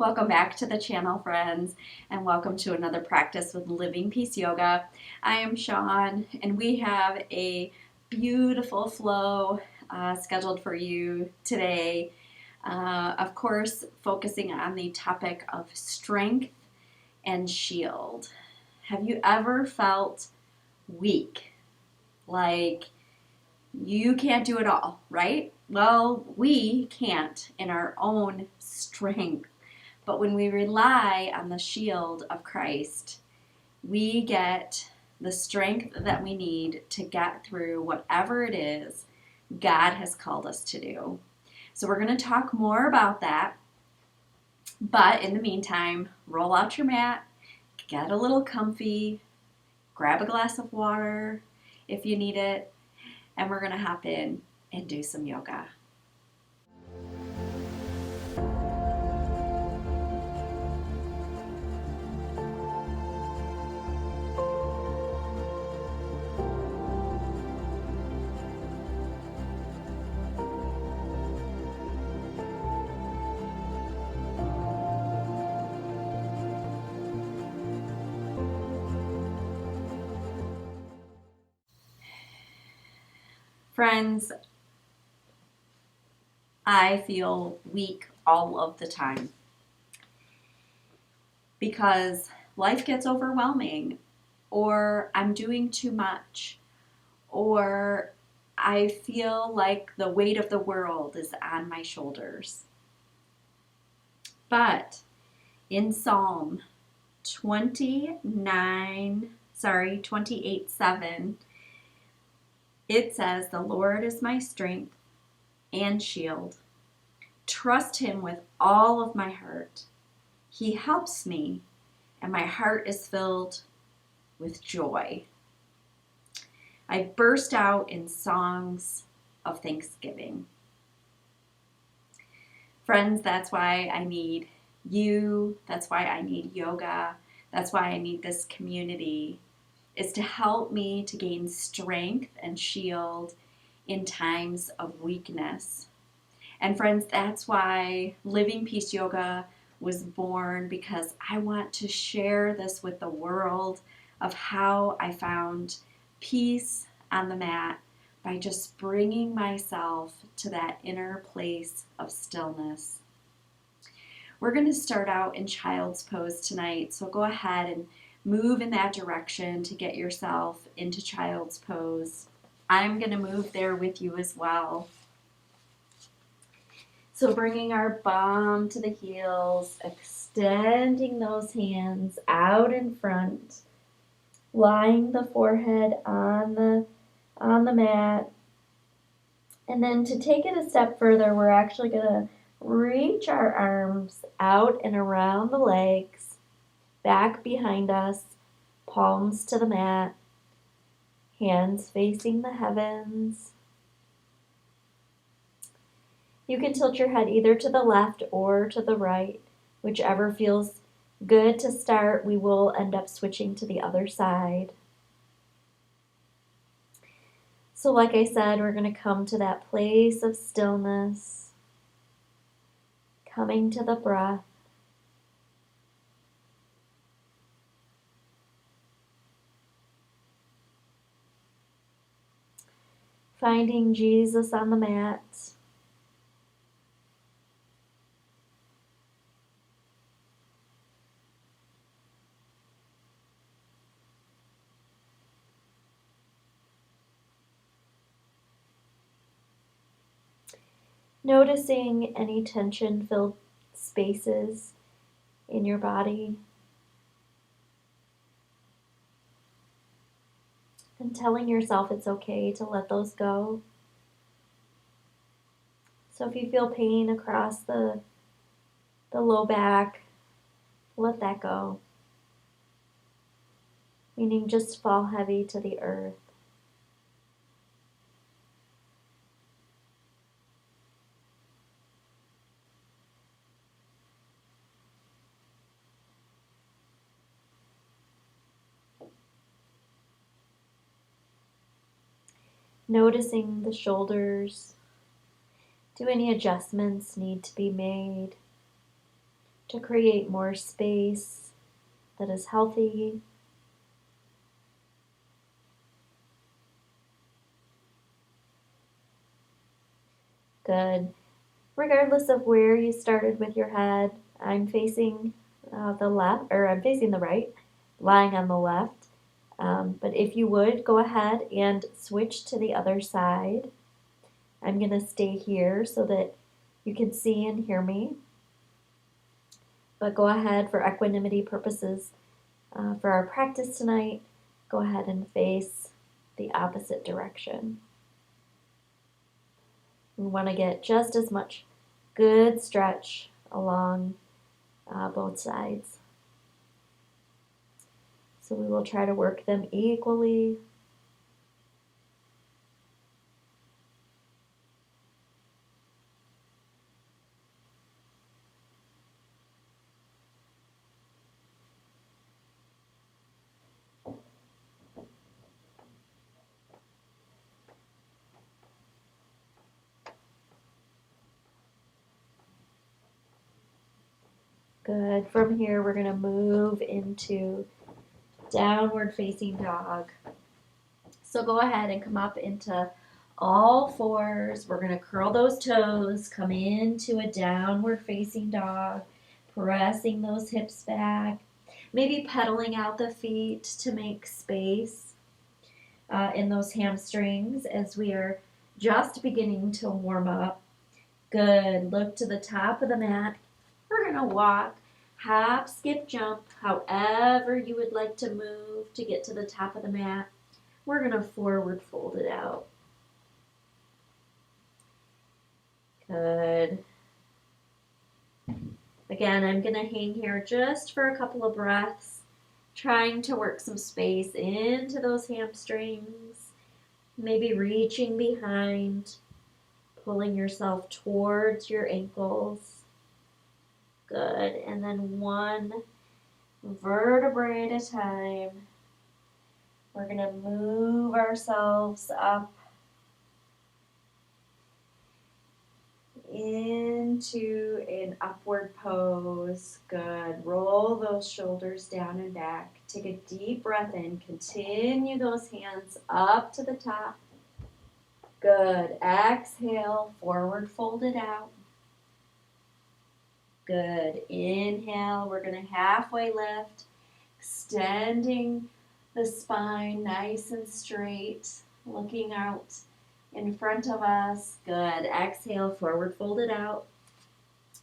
Welcome back to the channel, friends, and welcome to another practice with Living Peace Yoga. I am Sean, and we have a beautiful flow scheduled for you today. Of course, focusing on the topic of strength and shield. Have you ever felt weak? Like you can't do it all, right? Well, we can't in our own strength. But when we rely on the shield of Christ, we get the strength that we need to get through whatever it is God has called us to do. So we're going to talk more about that. But in the meantime, roll out your mat, get a little comfy, grab a glass of water if you need it, and we're going to hop in and do some yoga. Friends, I feel weak all of the time because life gets overwhelming, or I'm doing too much, or I feel like the weight of the world is on my shoulders. But in Psalm 28:7, it says, "The Lord is my strength and shield. Trust him with all of my heart. He helps me, and my heart is filled with joy." I burst out in songs of thanksgiving. Friends, that's why I need you. That's why I need yoga. That's why I need this community, is to help me to gain strength and shield in times of weakness. And friends, that's why Living Peace Yoga was born, because I want to share this with the world of how I found peace on the mat by just bringing myself to that inner place of stillness. We're going to start out in child's pose tonight, so go ahead and move in that direction to get yourself into child's pose. I'm going to move there with you as well. So bringing our bum to the heels, extending those hands out in front, lying the forehead on the mat. And then to take it a step further, we're actually going to reach our arms out and around the legs, back behind us, palms to the mat, hands facing the heavens. You can tilt your head either to the left or to the right, whichever feels good to start. We will end up switching to the other side. So like I said, we're going to come to that place of stillness, coming to the breath. Finding Jesus on the mat. Noticing any tension-filled spaces in your body. And telling yourself it's okay to let those go. So if you feel pain across the low back, let that go. Meaning just fall heavy to the earth. Noticing the shoulders. Do any adjustments need to be made? to create more space that is healthy. Good. Regardless of where you started with your head, I'm facing the left, or I'm facing the right, lying on the left. But if you would, go ahead and switch to the other side. I'm going to stay here so that you can see and hear me. But go ahead, for equanimity purposes, for our practice tonight, go ahead and face the opposite direction. We want to get just as much good stretch along both sides. So we will try to work them equally. Good. From here, we're going to move into downward facing dog. So go ahead and come up into all fours. We're going to curl those toes, come into a downward facing dog, pressing those hips back, maybe pedaling out the feet to make space in those hamstrings as we are just beginning to warm up. Good. Look to the top of the mat. We're going to walk, hop, skip, jump, however you would like to move to get to the top of the mat. We're going to forward fold it out. Good. Again, I'm going to hang here just for a couple of breaths, trying to work some space into those hamstrings, maybe reaching behind, pulling yourself towards your ankles. Good. And then one vertebrae at a time. We're going to move ourselves up into an upward pose. Good. Roll those shoulders down and back. Take a deep breath in. Continue those hands up to the top. Good. Exhale, forward fold it out. Good. Inhale, we're going to halfway lift, extending the spine nice and straight, looking out in front of us. Good. Exhale, forward fold it out.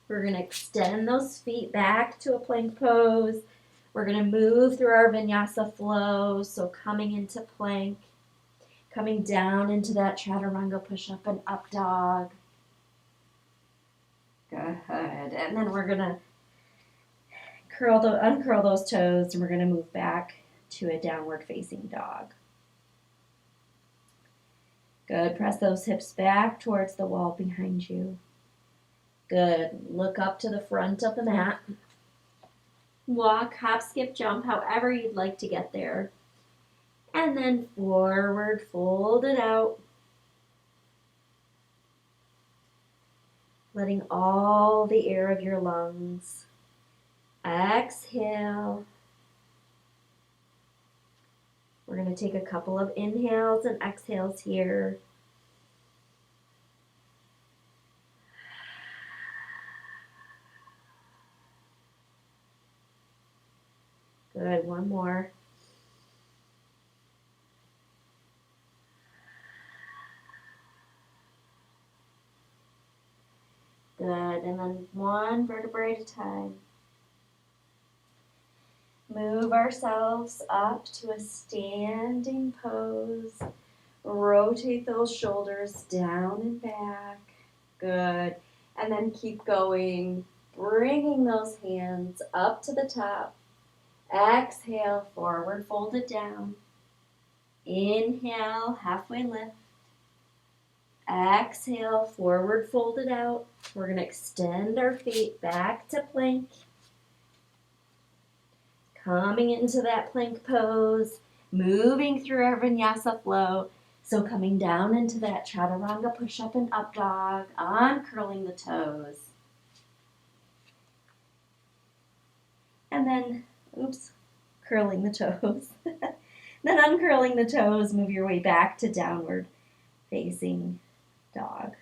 We're going to extend those feet back to a plank pose. We're going to move through our vinyasa flow, so coming into plank, coming down into that chaturanga push-up and up dog. Good. And then we're going to uncurl those toes, and we're going to move back to a downward facing dog. Good. Press those hips back towards the wall behind you. Good. Look up to the front of the mat. Walk, hop, skip, jump, however you'd like to get there. And then forward, fold it out. Letting all the air of your lungs. Exhale. We're going to take a couple of inhales and exhales here. Good. One more. Good. And then one vertebrae at a time. Move ourselves up to a standing pose. Rotate those shoulders down and back. Good. And then keep going, bringing those hands up to the top. Exhale, forward fold it down. Inhale, halfway lift. Exhale, forward fold it out. We're going to extend our feet back to plank. Coming into that plank pose, moving through our vinyasa flow. So coming down into that chaturanga push-up and up dog, uncurling the toes. then, curling the toes. Then uncurling the toes, move your way back to downward facing dog.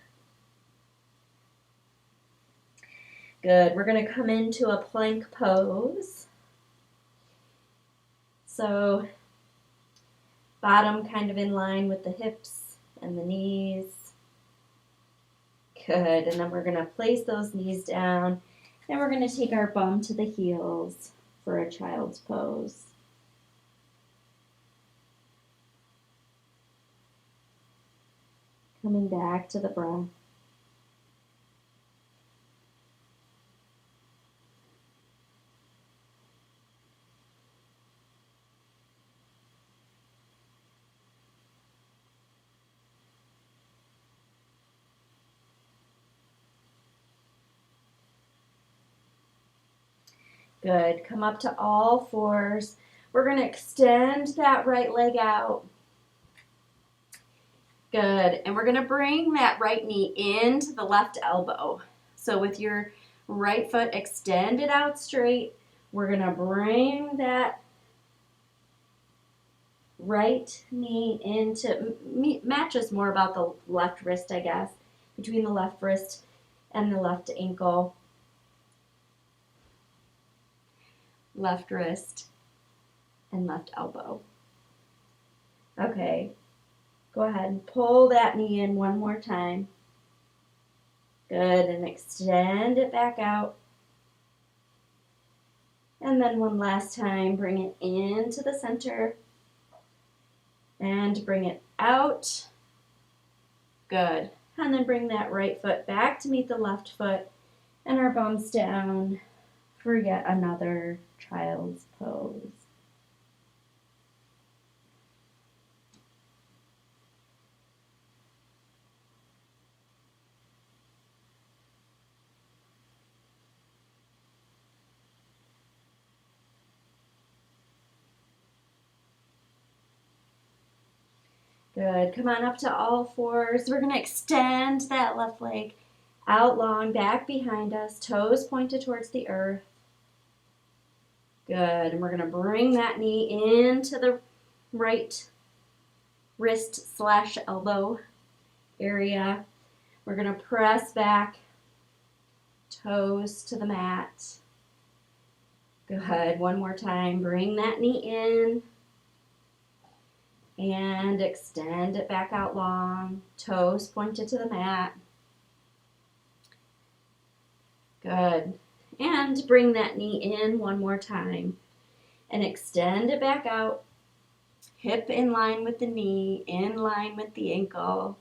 Good. We're going to come into a plank pose. So bottom kind of in line with the hips and the knees. Good. And then we're going to place those knees down, and we're going to take our bum to the heels for a child's pose. Coming back to the breath. Good. Come up to all fours. We're going to extend that right leg out. Good. And we're going to bring that right knee into the left elbow. So with your right foot extended out straight, we're going to bring that right knee into, matches more about the left wrist, I guess, between the left wrist and the left ankle. Left wrist and left elbow. Okay, go ahead and pull that knee in one more time. Good, and extend it back out. And then one last time, bring it into the center and bring it out. Good, and then bring that right foot back to meet the left foot and our bums down for yet another child's pose. Good. Come on up to all fours. We're going to extend that left leg out long, back behind us, toes pointed towards the earth. Good. And we're going to bring that knee into the right wrist/elbow area. We're going to press back, toes to the mat. Good. One more time. Bring that knee in and extend it back out long, toes pointed to the mat. Good. And bring that knee in one more time and extend it back out. Hip in line with the knee, in line with the ankle.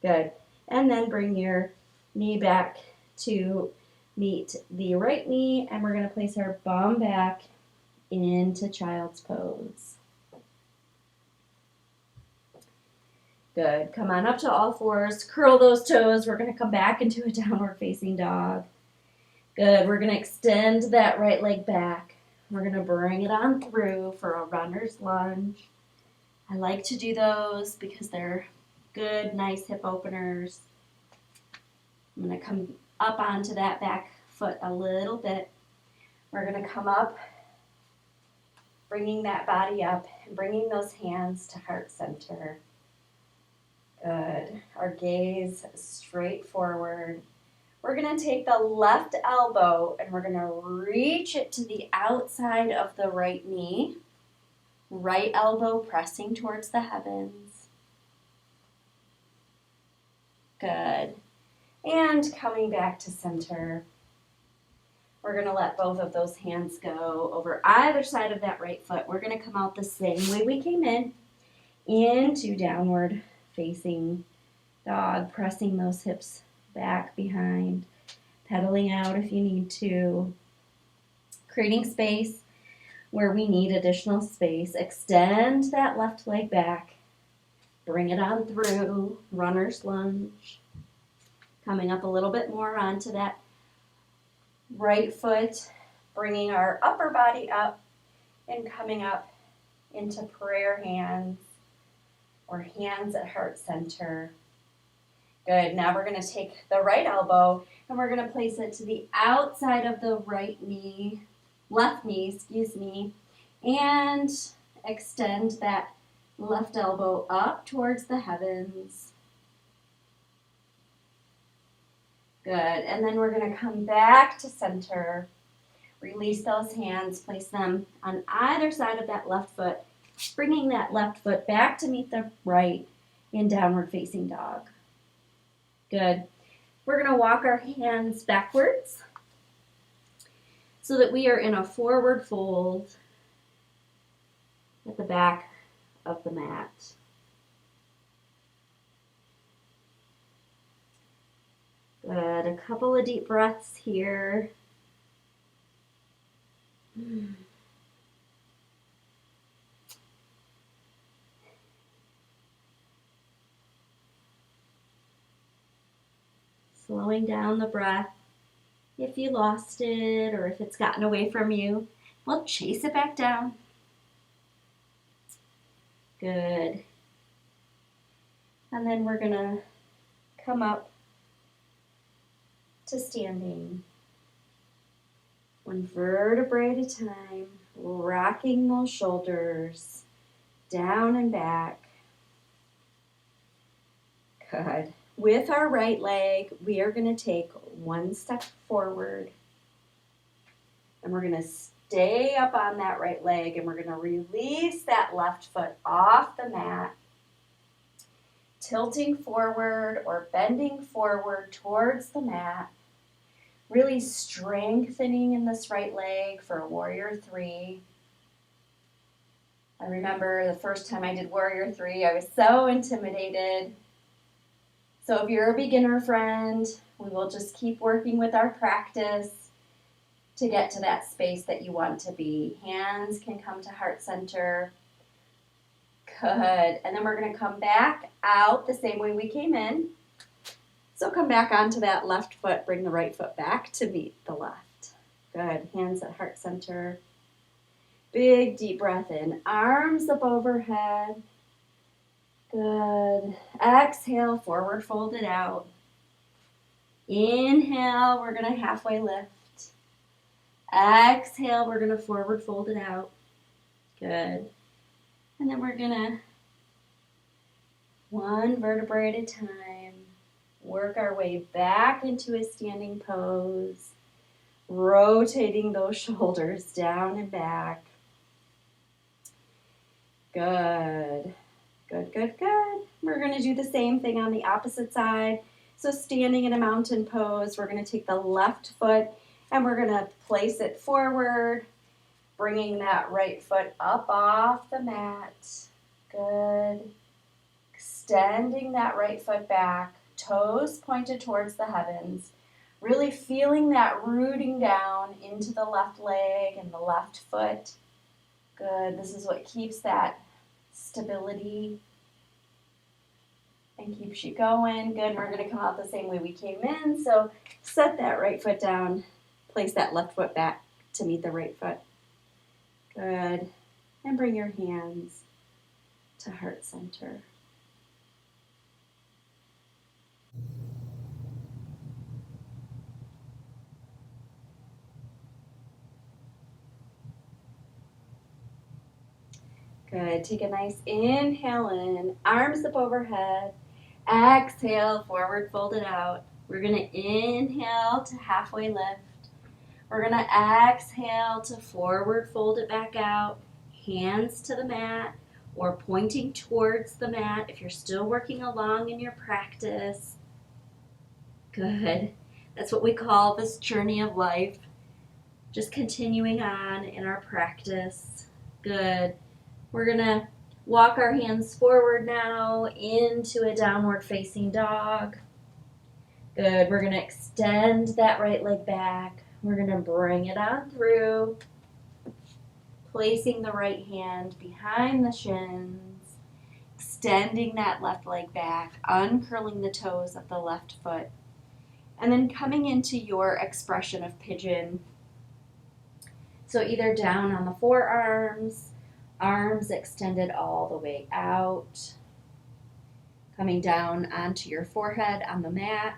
Good. And then bring your knee back to meet the right knee, and we're going to place our bum back into child's pose. Good. Come on up to all fours. Curl those toes. We're going to come back into a downward facing dog. Good. We're going to extend that right leg back. We're going to bring it on through for a runner's lunge. I like to do those because they're good, nice hip openers. I'm going to come up onto that back foot a little bit. We're going to come up, bringing that body up and bringing those hands to heart center. Good. Our gaze straight forward. We're going to take the left elbow and we're going to reach it to the outside of the right knee. Right elbow pressing towards the heavens. Good. And coming back to center. We're going to let both of those hands go over either side of that right foot. We're going to come out the same way we came in, into downward facing dog, pressing those hips back behind, pedaling out if you need to, creating space where we need additional space. Extend that left leg back, bring it on through, runner's lunge, coming up a little bit more onto that right foot, bringing our upper body up and coming up into prayer hands or hands at heart center. Good. Now we're going to take the right elbow and we're going to place it to the outside of the left knee, excuse me, and extend that left elbow up towards the heavens. Good. And then we're going to come back to center. Release those hands, place them on either side of that left foot, bringing that left foot back to meet the right in downward facing dog. Good. We're going to walk our hands backwards so that we are in a forward fold at the back of the mat. Good. A couple of deep breaths here. Slowing down the breath. If you lost it or if it's gotten away from you, we'll chase it back down. Good. And then we're going to come up to standing. One vertebrae at a time, rocking those shoulders down and back. Good. With our right leg, we are going to take one step forward. And we're going to stay up on that right leg and we're going to release that left foot off the mat. Tilting forward or bending forward towards the mat. Really strengthening in this right leg for Warrior 3. I remember the first time I did Warrior 3, I was so intimidated. So if you're a beginner friend, we will just keep working with our practice to get to that space that you want to be. Hands can come to heart center. Good. And then we're going to come back out the same way we came in. So come back onto that left foot. Bring the right foot back to meet the left. Good. Hands at heart center. Big deep breath in. Arms up overhead. Good. Exhale, forward fold it out. Inhale, we're going to halfway lift. Exhale, we're going to forward fold it out. Good. And then we're going to, one vertebrae at a time, work our way back into a standing pose, rotating those shoulders down and back. Good. Good, good, good. We're going to do the same thing on the opposite side. So standing in a mountain pose, we're going to take the left foot and we're going to place it forward, bringing that right foot up off the mat. Good. Extending that right foot back, toes pointed towards the heavens. Really feeling that rooting down into the left leg and the left foot. Good. This is what keeps that stability and keeps you going. Good. We're going to come out the same way we came in. So set that right foot down. Place that left foot back to meet the right foot. Good. And bring your hands to heart center. Good. Take a nice inhale in, arms up overhead. Exhale, forward fold it out. We're going to inhale to halfway lift. We're going to exhale to forward fold it back out. Hands to the mat or pointing towards the mat if you're still working along in your practice. Good. That's what we call this journey of life. Just continuing on in our practice. Good. We're going to walk our hands forward now into a downward facing dog. Good. We're going to extend that right leg back. We're going to bring it on through, placing the right hand behind the shins, extending that left leg back, uncurling the toes of the left foot, and then coming into your expression of pigeon. So either down on the forearms, arms extended all the way out. coming down onto your forehead on the mat,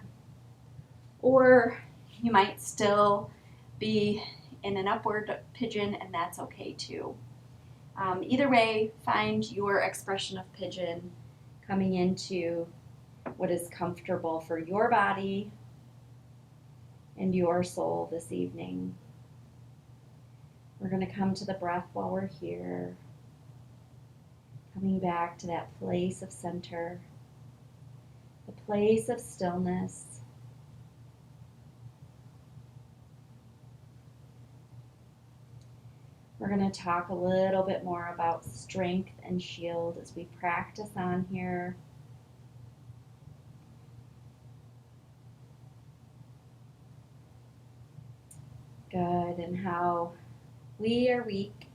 or you might still be in an upward pigeon, and that's okay too. Either way, find your expression of pigeon coming into what is comfortable for your body and your soul this evening. We're going to come to the breath while we're here, coming back to that place of center, the place of stillness. We're going to talk a little bit more about strength and shield as we practice on here. Good, and how we are weak,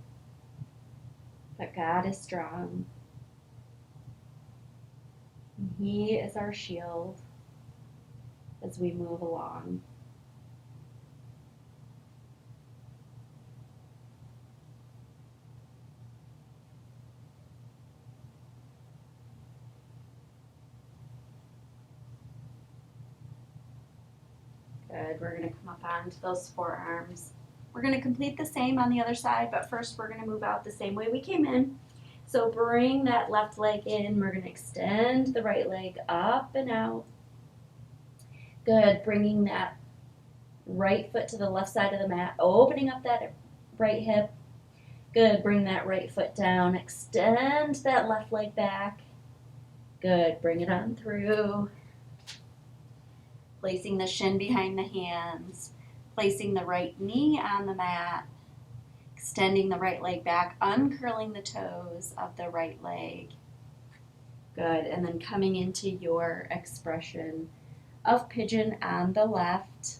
but God is strong. And He is our shield as we move along. Good. We're going to come up onto those forearms. We're going to complete the same on the other side, but first we're going to move out the same way we came in. So bring that left leg in. We're going to extend the right leg up and out. Good. Bringing that right foot to the left side of the mat, opening up that right hip. Good. Bring that right foot down. Extend that left leg back. Good. Bring it on through. Placing the shin behind the hands, placing the right knee on the mat, extending the right leg back, uncurling the toes of the right leg. Good, and then coming into your expression of pigeon on the left.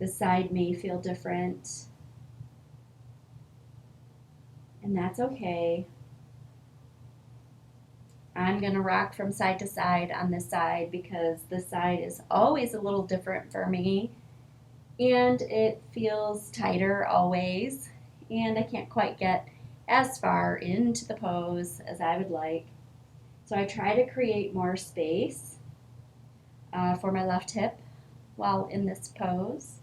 The side may feel different, and that's okay. I'm going to rock from side to side on this side because this side is always a little different for me, and it feels tighter always, and I can't quite get as far into the pose as I would like. So I try to create more space for my left hip while in this pose.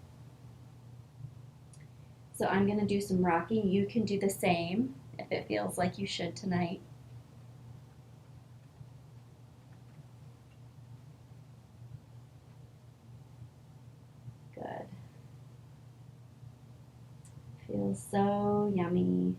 So I'm going to do some rocking. You can do the same if it feels like you should tonight. Good. Feels so yummy.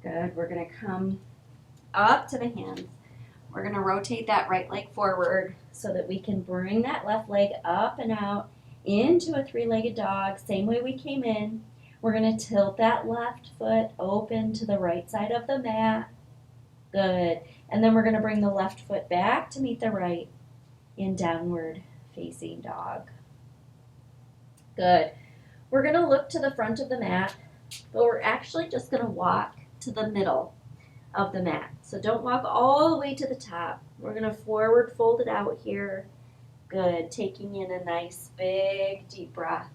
Good. We're going to come up to the hands. We're going to rotate that right leg forward so that we can bring that left leg up and out into a three-legged dog, same way we came in. We're going to tilt that left foot open to the right side of the mat. Good. And then we're going to bring the left foot back to meet the right in downward facing dog. Good. We're going to look to the front of the mat, but we're actually just going to walk to the middle of the mat. So don't walk all the way to the top. We're going to forward fold it out here. Good. Taking in a nice big deep breath.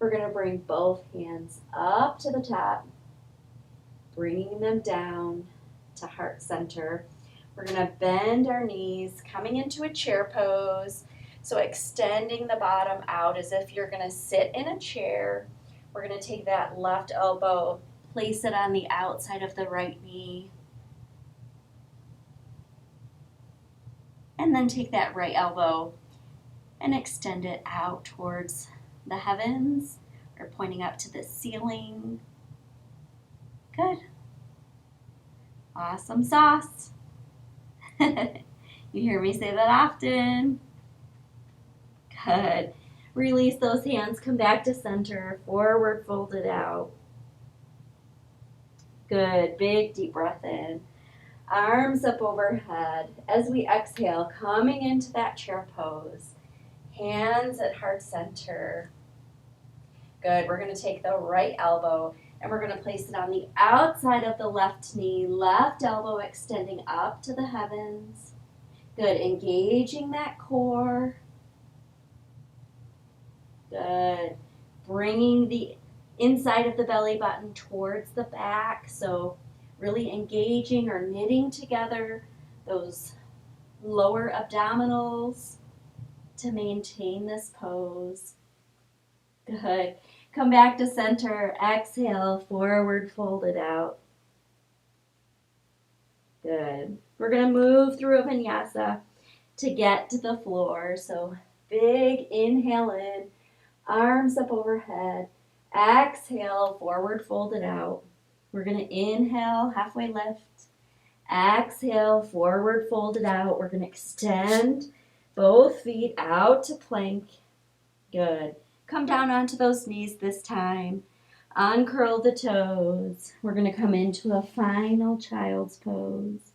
We're going to bring both hands up to the top, bringing them down to heart center. We're going to bend our knees, coming into a chair pose. So extending the bottom out as if you're going to sit in a chair. We're going to take that left elbow, place it on the outside of the right knee. And then take that right elbow and extend it out towards the heavens or pointing up to the ceiling. Good. Awesome sauce. You hear me say that often. Good. Release those hands, come back to center, forward fold it out. Good. Big deep breath in. Arms up overhead. As we exhale, coming into that chair pose. Hands at heart center. Good. We're going to take the right elbow and we're going to place it on the outside of the left knee. Left elbow extending up to the heavens. Good. Engaging that core. Good. Bringing the inside of the belly button towards the back. So really engaging or knitting together those lower abdominals to maintain this pose. Good. Come back to center. Exhale, forward, fold it out. Good. We're going to move through a vinyasa to get to the floor. So big inhale in, arms up overhead. Exhale, forward, fold it out. We're going to inhale, halfway lift. Exhale, forward, fold it out. We're going to extend both feet out to plank. Good. Come down onto those knees this time. Uncurl the toes. We're going to come into a final child's pose.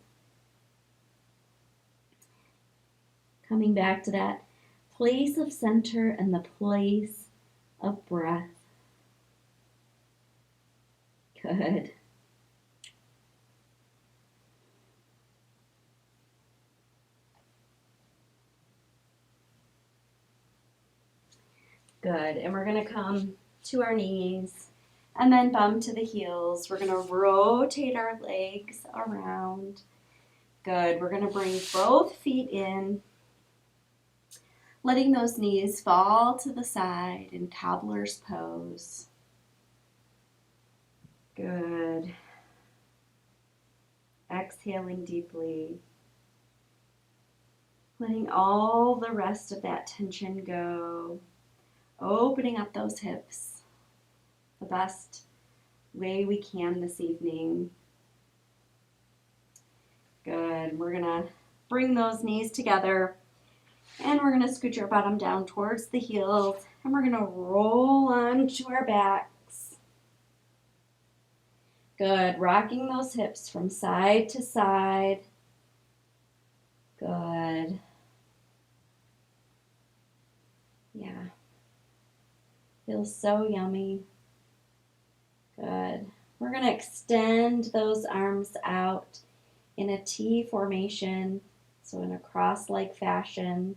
Coming back to that place of center and the place of breath. Good. Good. And we're going to come to our knees and then bum to the heels. We're going to rotate our legs around. Good. We're going to bring both feet in, letting those knees fall to the side in cobbler's pose. Good. Exhaling deeply. Letting all the rest of that tension go. Opening up those hips the best way we can this evening. Good. We're going to bring those knees together and we're going to scoot your bottom down towards the heels and we're going to roll onto our backs. Good. Rocking those hips from side to side. Good. Yeah. Feels so yummy. Good. We're going to extend those arms out in a T formation, so in a cross-like fashion.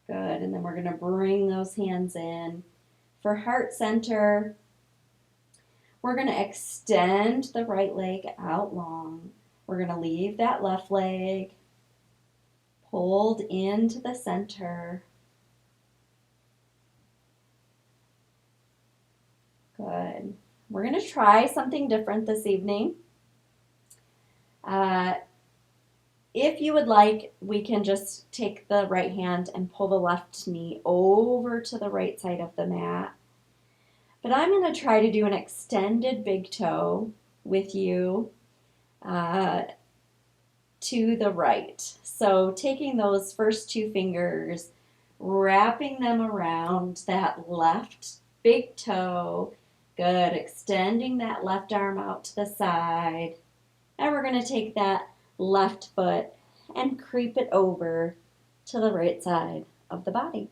Good. And then we're going to bring those hands in. For heart center, we're going to extend the right leg out long. We're going to leave that left leg pulled into the center. Good. We're going to try something different this evening. If you would like, we can just take the right hand and pull the left knee over to the right side of the mat. But I'm going to try to do an extended big toe with you to the right. So taking those first two fingers, wrapping them around that left big toe. Good. Extending that left arm out to the side. And we're going to take that left foot and creep it over to the right side of the body.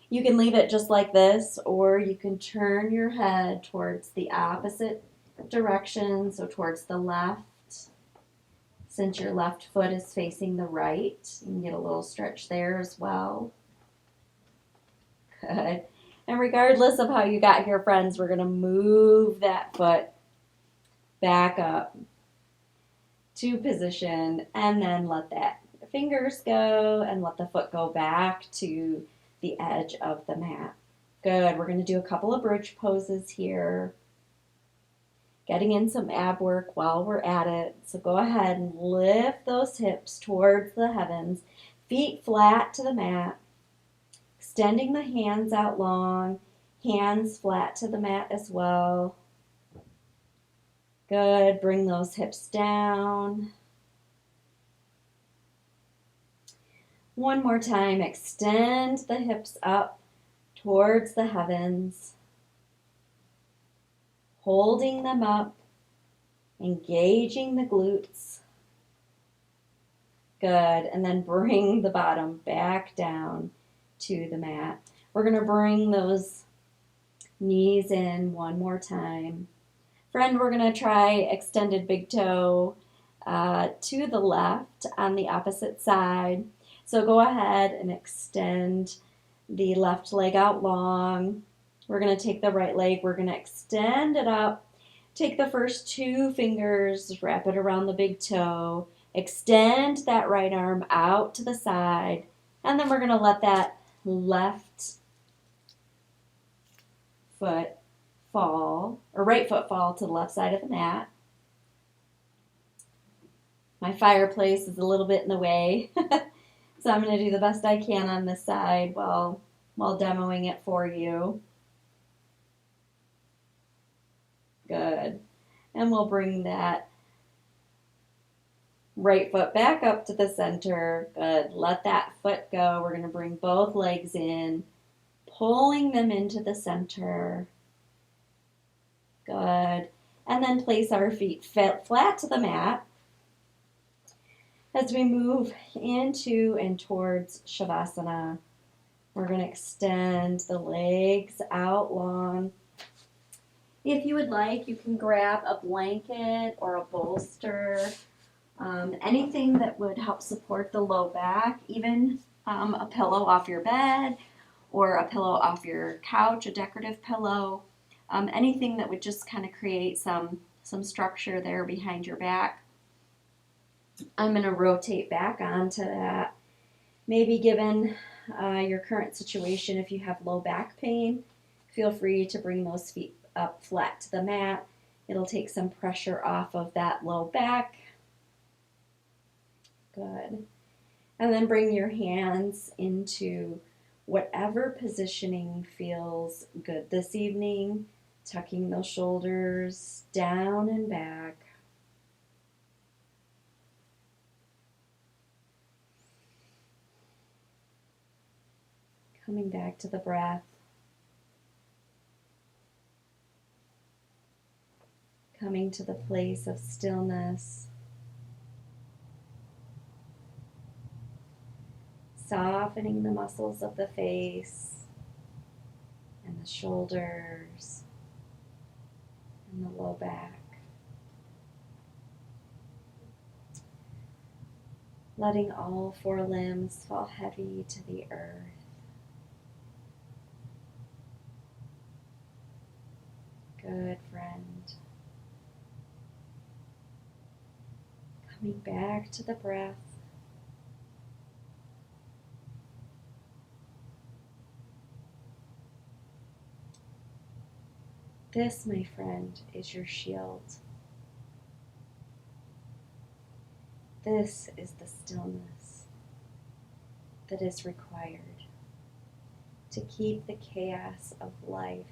You can leave it just like this, or you can turn your head towards the opposite direction, so towards the left. Since your left foot is facing the right, you can get a little stretch there as well. Good. And regardless of how you got here, friends, we're going to move that foot back up to position and then let that fingers go and let the foot go back to the edge of the mat. Good. We're going to do a couple of bridge poses here. Getting in some ab work while we're at it. So go ahead and lift those hips towards the heavens. Feet flat to the mat. Extending the hands out long, hands flat to the mat as well. Good. Bring those hips down. One more time. Extend the hips up towards the heavens. Holding them up. Engaging the glutes. Good. And then bring the bottom back down to the mat. We're going to bring those knees in one more time. Friend, we're going to try extended big toe to the left on the opposite side. So go ahead and extend the left leg out long. We're going to take the right leg, we're going to extend it up. Take the first 2 fingers, wrap it around the big toe, extend that right arm out to the side, and then we're going to let that left foot fall, or right foot fall to the left side of the mat. My fireplace is a little bit in the way, so I'm going to do the best I can on this side while demoing it for you. Good. And we'll bring that right foot back up to the center. Good. Let that foot go. We're going to bring both legs in, pulling them into the center. Good. And then place our feet flat to the mat as we move into and towards Shavasana. We're going to extend the legs out long. If you would like, you can grab a blanket or a bolster, anything that would help support the low back, even a pillow off your bed or a pillow off your couch, a decorative pillow, anything that would just kind of create some structure there behind your back. I'm going to rotate back onto that. Maybe given your current situation, if you have low back pain, feel free to bring those feet up flat to the mat. It'll take some pressure off of that low back. Good. And then bring your hands into whatever positioning feels good this evening, tucking those shoulders down and back. Coming back to the breath. Coming to the place of stillness. Softening the muscles of the face and the shoulders and the low back. Letting all 4 limbs fall heavy to the earth. Good, friend. Coming back to the breath. This, my friend, is your shield. This is the stillness that is required to keep the chaos of life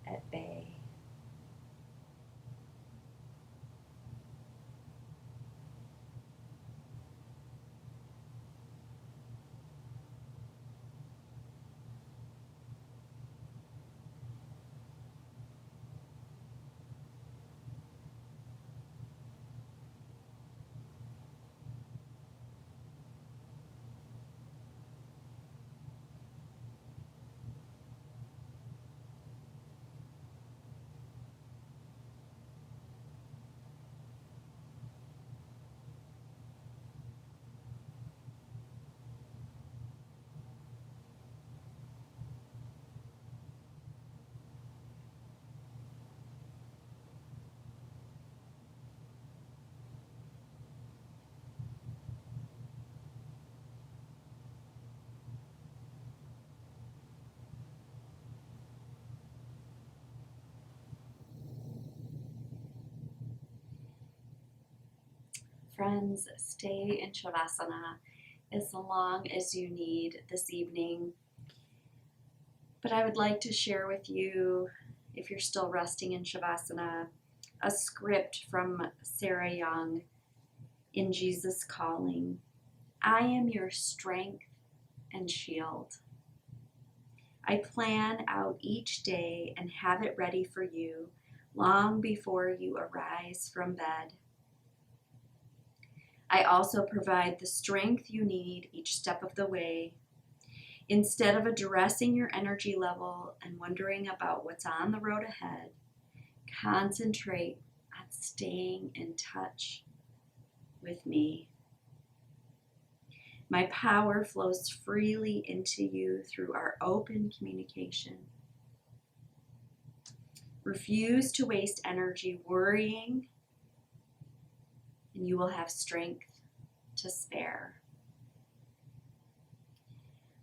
at bay. Friends, stay in Shavasana as long as you need this evening. But I would like to share with you, if you're still resting in Shavasana, a script from Sarah Young in Jesus Calling. I am your strength and shield. I plan out each day and have it ready for you long before you arise from bed. I also provide the strength you need each step of the way. Instead of addressing your energy level and wondering about what's on the road ahead, concentrate on staying in touch with me. My power flows freely into you through our open communication. Refuse to waste energy worrying, and you will have strength to spare.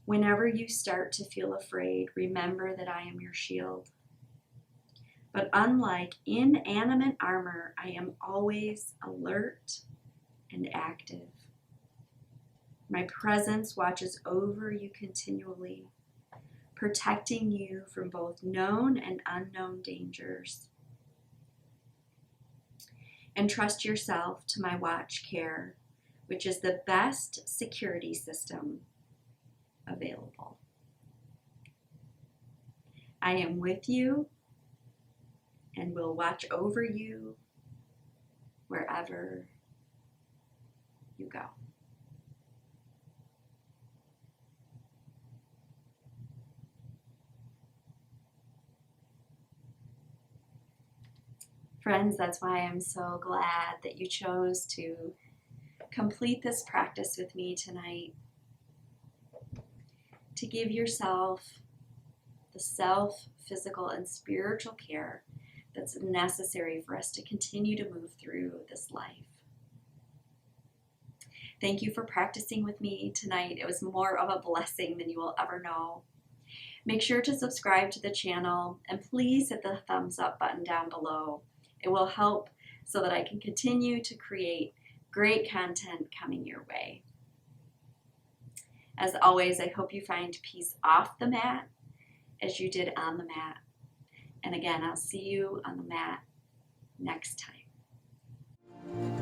Whenever you start to feel afraid, remember that I am your shield. But unlike inanimate armor, I am always alert and active. My presence watches over you continually, protecting you from both known and unknown dangers. Entrust yourself to my watch care, which is the best security system available. I am with you and will watch over you wherever you go. Friends, that's why I'm so glad that you chose to complete this practice with me tonight. To give yourself the self, physical, and spiritual care that's necessary for us to continue to move through this life. Thank you for practicing with me tonight. It was more of a blessing than you will ever know. Make sure to subscribe to the channel and please hit the thumbs up button down below. It will help so that I can continue to create great content coming your way. As always, I hope you find peace off the mat as you did on the mat. And again, I'll see you on the mat next time.